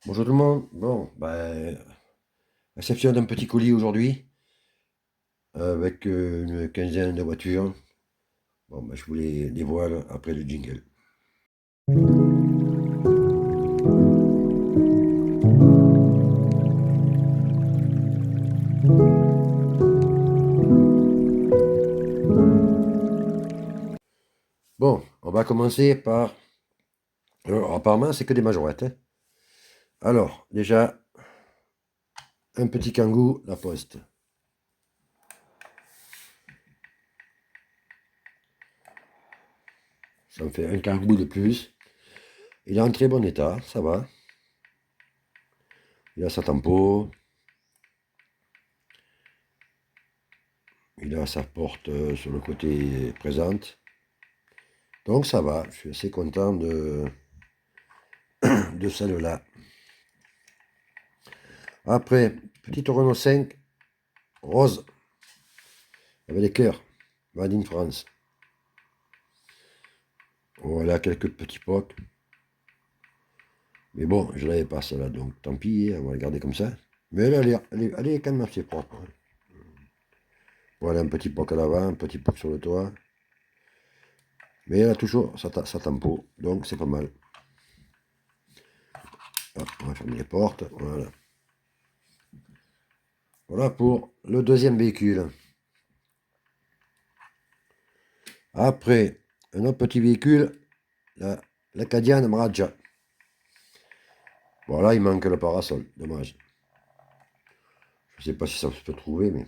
Bonjour tout le monde. Bon, ben, réception d'un petit colis aujourd'hui avec une quinzaine de voitures. Bon, ben, je vous les dévoile après le jingle. Bon, on va commencer par. Alors, apparemment, c'est que des majorettes, hein. Alors, déjà, un petit Kangoo, la poste. Ça me fait un Kangoo de plus. Il est en très bon état, ça va. Il a sa tempo. Il a sa porte sur le côté présente. Donc ça va, je suis assez content de celle-là. Après, petite Renault 5 rose avec des cœurs, Made in France. Voilà quelques petits pocs. Mais bon, je l'avais pas celle-là, donc tant pis, on va la garder comme ça. Mais elle est quand même assez propre, hein. Voilà un petit poc à l'avant, un petit poc sur le toit. Mais elle a toujours sa tempo, donc c'est pas mal. Hop, on va fermer les portes, voilà. Voilà pour le deuxième véhicule. Après, un autre petit véhicule, la Cadian Mraja. Voilà, il manque le parasol, dommage. Je sais pas si ça se peut trouver, mais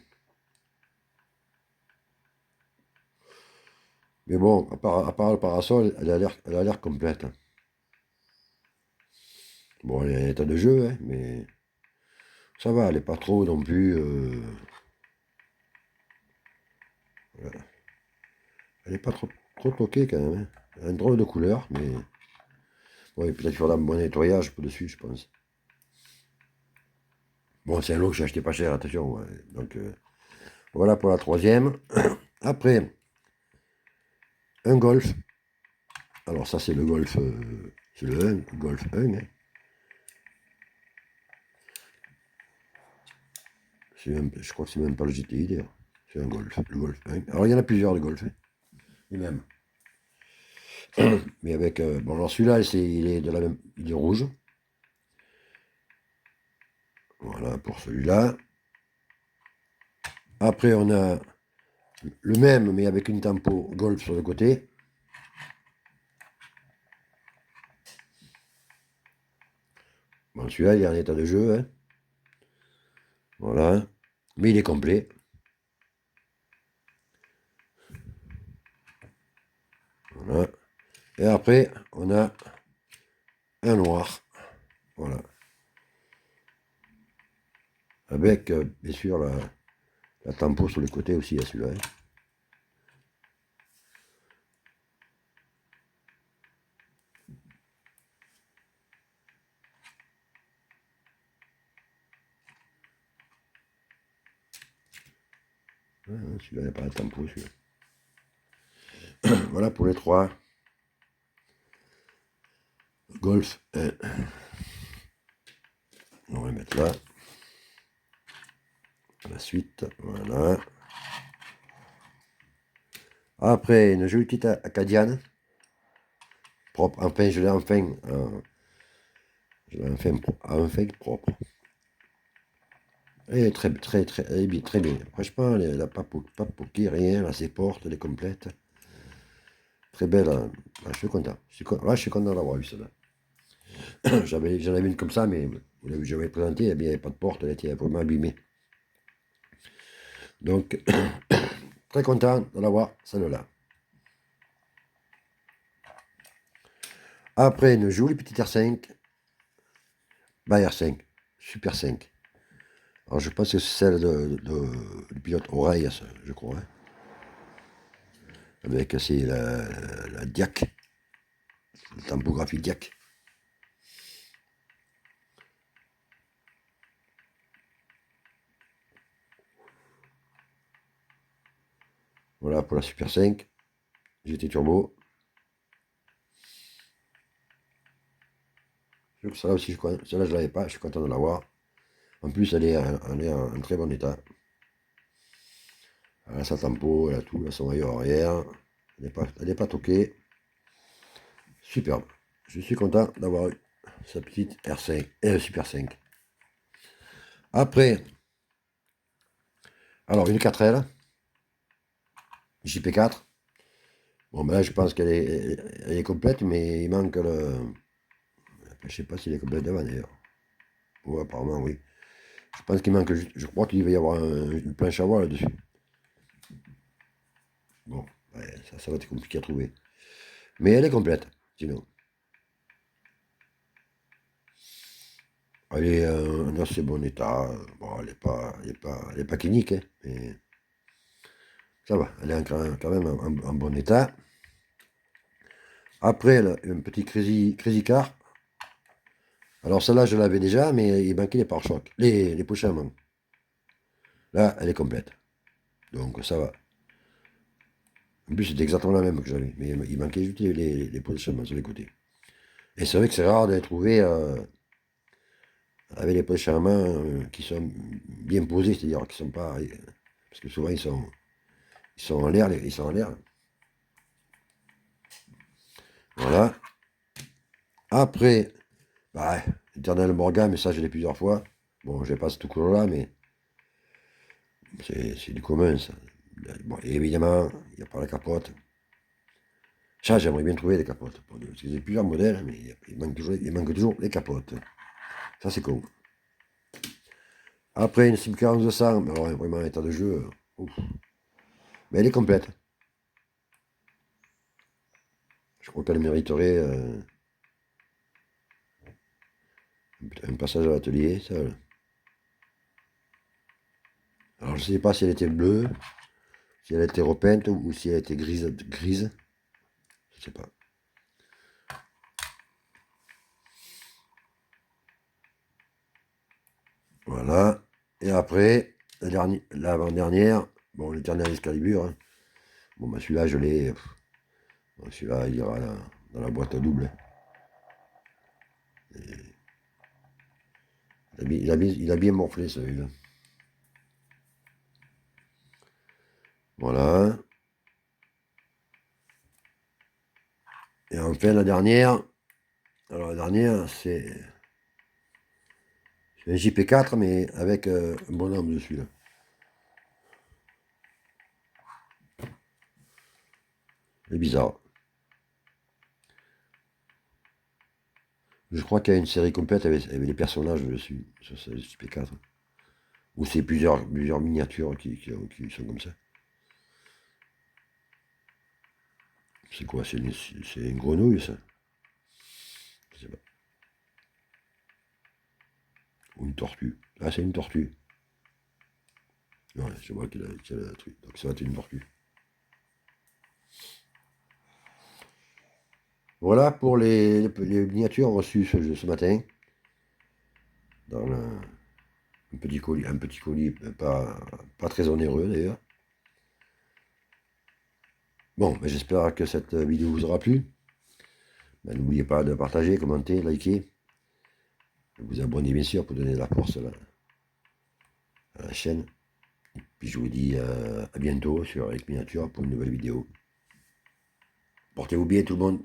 bon, à part le parasol, elle a l'air complète. Bon, elle est en état de jeu, hein, mais ça va, elle n'est pas trop non plus. Voilà. Elle n'est pas trop toquée quand même, hein. Elle a une drôle de couleur, mais bon, il peut-être faire un bon nettoyage pour dessus, je pense. Bon, c'est un lot que j'ai acheté pas cher, attention, ouais. Donc voilà pour la troisième. Après, un Golf. Alors ça, c'est le Golf, c'est le 1, Golf 1, hein. Je crois que c'est même pas le GTI d'ailleurs. C'est un Golf, le Golf 1. Alors il y en a plusieurs de Golf, hein, les mêmes. Mais avec. Bon, alors celui-là, il est de la même. Il est rouge. Voilà pour celui-là. Après, on a le même, mais avec une tempo Golf sur le côté. Bon, celui-là, il est en état de jeu, hein. Voilà. Mais il est complet. Voilà. Et après, on a un noir. Voilà. Avec, bien sûr, la tempo sur le côté aussi à celui-là, hein. Celui-là, il n'y a pas de tempo, celui-là. Voilà pour les trois. Golf 1. On va le mettre là. La suite, voilà. Après, une jolie petite acadiane. Propre. Enfin, je l'ai enfin propre. Elle est elle est bien, très bien. Franchement, elle n'a pas poqué, rien. Là, ses portes, elle est complète. Très belle, hein. Ah, je suis content. Là, je suis content d'avoir eu celle-là. J'en avais une comme ça, mais vous l'avez vu, j'avais présenté, il n'y avait pas de porte, elle était vraiment abîmée. Donc, très content de l'avoir, celle-là. Après, une jolie petite R5, R5, Super 5. Alors, je pense que c'est celle du pilote Oreille, je crois, hein. Avec, c'est la Diac, la tempographie Diac. Voilà pour la Super 5, GT Turbo. Celle-là aussi, celle-là, je l'avais pas, je suis content de l'avoir. En plus, elle est en très bon état. Elle a sa tempo, elle a tout, elle a son maillot arrière. Elle n'est pas toquée. Superbe. Je suis content d'avoir eu sa petite R5 et le Super 5. Après, alors une 4L, JP4. Bon, ben là, je pense elle est complète, mais il manque le. Je sais pas s'il est complète devant d'ailleurs. Ouais, apparemment, oui. Je pense qu'il manque juste. Je crois qu'il va y avoir une planche à voile dessus. Bon, ouais, ça va être compliqué à trouver. Mais elle est complète, sinon. Elle est en assez bon état. Bon, elle est pas clinique, hein, mais ça va. Elle est quand même en bon état. Après, un petit Crazy Car. Alors celle-là, je l'avais déjà, mais il manquait les pare-chocs, les poches à main. Là, elle est complète. Donc ça va. En plus, c'était exactement la même que j'avais. Mais il manquait juste les poches à main sur les côtés. Et c'est vrai que c'est rare de les trouver avec les poches à main qui sont bien posées, c'est-à-dire qui sont pas. Parce que souvent ils sont en l'air, ils sont en l'air. Voilà. Après, bah, Eternal Morgan, mais ça je l'ai plusieurs fois. Bon, je n'ai pas ce couleur-là, mais c'est du commun ça. Bon, et évidemment, il n'y a pas la capote. Ça, j'aimerais bien trouver des capotes. Parce que j'ai plusieurs modèles, mais il manque toujours les capotes. Ça, c'est con. Après, une Simca 1100, mais alors vraiment en état de jeu. Ouf. Mais elle est complète. Je crois qu'elle mériterait un passage à l'atelier, ça. Alors, je ne sais pas si elle était bleue, si elle était repeinte ou si elle était grise. Je ne sais pas. Voilà. Et après, l'avant-dernière, bon, le dernier Excalibur, hein. Bon, bah celui-là, je l'ai. Bon, celui-là, il ira dans la boîte à double. Il a bien morflé, celui-là. Voilà. Et enfin, la dernière. Alors, la dernière, c'est un JP4, mais avec un bonhomme dessus, là. C'est bizarre. Je crois qu'il y a une série complète avec les personnages dessus, sur ce JP4. Ou c'est plusieurs miniatures qui sont comme ça. C'est quoi? C'est une grenouille, ça? Je sais pas. Ou une tortue. Ah, c'est une tortue. Ouais, je vois qu'il a le truc. Donc ça va être une tortue. Voilà pour les miniatures reçues ce matin. Dans un petit colis pas très onéreux d'ailleurs. Bon, ben, j'espère que cette vidéo vous aura plu. Ben, n'oubliez pas de partager, commenter, liker. Vous abonner bien sûr pour donner de la force à la chaîne. Puis je vous dis à bientôt sur Eric Miniature pour une nouvelle vidéo. Portez-vous bien tout le monde.